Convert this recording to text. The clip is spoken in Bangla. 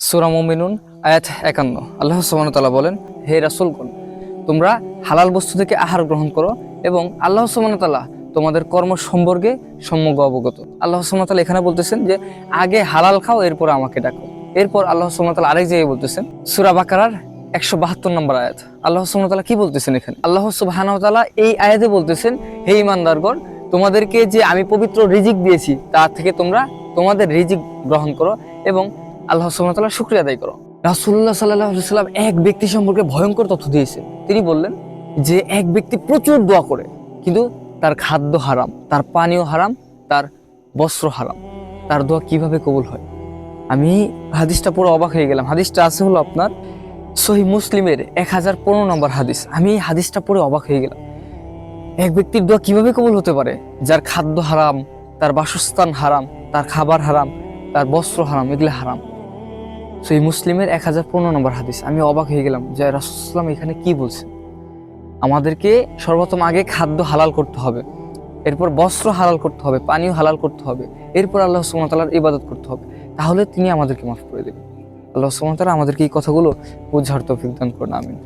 সূরা মুমিনুন আয়াত 51। আল্লাহ সুবহানাহু ওয়া তাআলা বলেন, হে রাসূলগণ, তোমরা হালাল বস্তু থেকে আহার গ্রহণ করো এবং আল্লাহ সুবহানাহু ওয়া তাআলা তোমাদের কর্ম সম্পর্কে সম্যক অবগত। আল্লাহ সুবহানাহু ওয়া তাআলা এখানে বলতেছেন যে আগে হালাল খাও, এরপর আমাকে ডাকো। এরপর আল্লাহ সুবহানাহু ওয়া তাআলা আরেক জায়গায় বলতেছেন, সূরা বাকারার 172 নম্বর আয়াত। আল্লাহ সুবহানাহু ওয়া তাআলা কি বলতেছেন এখানে? আল্লাহ সুবহানাহু ওয়া তাআলা এই আয়াতে বলতেছেন, হে ঈমানদারগণ, তোমাদেরকে যে আমি পবিত্র রিজিক দিয়েছি তার থেকে তোমরা তোমাদের রিজিক গ্রহণ করো এবং আল্লাহ সুবহানাহু ওয়া তাআলার শুকরিয়া আদায় করো। রাসূলুল্লাহ সাল্লাল্লাহু আলাইহি ওয়াসাল্লাম এক ব্যক্তি সম্পর্কে ভয়ঙ্কর তথ্য দিয়েছেন। তিনি বললেন যে এক ব্যক্তি প্রচুর দোয়া করে, কিন্তু তার খাদ্য হারাম, তার পানীয় হারাম, তার বস্ত্র হারাম। তার দোয়া কিভাবে কবুল হয়? আমি হাদিসটা পুরো অবাক হয়ে গেলাম। হাদিসটা আছে হলো আপনার সহিহ মুসলিমের 1015 নম্বর হাদিস। আমি এই হাদিসটা পড়ে অবাক হয়ে গেলাম। এক ব্যক্তির দোয়া কিভাবে কবুল হতে পারে যার খাদ্য হারাম, তার বাসস্থান হারাম, তার খাবার হারাম, তার বস্ত্র হারাম, এগুলো হারাম। সহিহ মুসলিমের 1015 নম্বর হাদিস। আমি অবাক হয়ে গেলাম যে রাসূলুল্লাহ সাল্লাল্লাহু আলাইহি ওয়াসাল্লাম এখানে কি বলছেন। আমাদেরকে সর্বপ্রথম আগে খাদ্য হালাল করতে হবে, এরপর বস্ত্র হালাল করতে হবে, পানীয় হালাল করতে হবে, এরপর আল্লাহ সুবহানাহু ওয়া তাআলার ইবাদত করতে হবে। তাহলে তিনি আমাদেরকে মাফ করে দেবেন। আল্লাহ সুবহানাহু ওয়া তাআলা আমাদেরকে এই কথাগুলো বোঝার তৌফিক দান করুন। আমিন।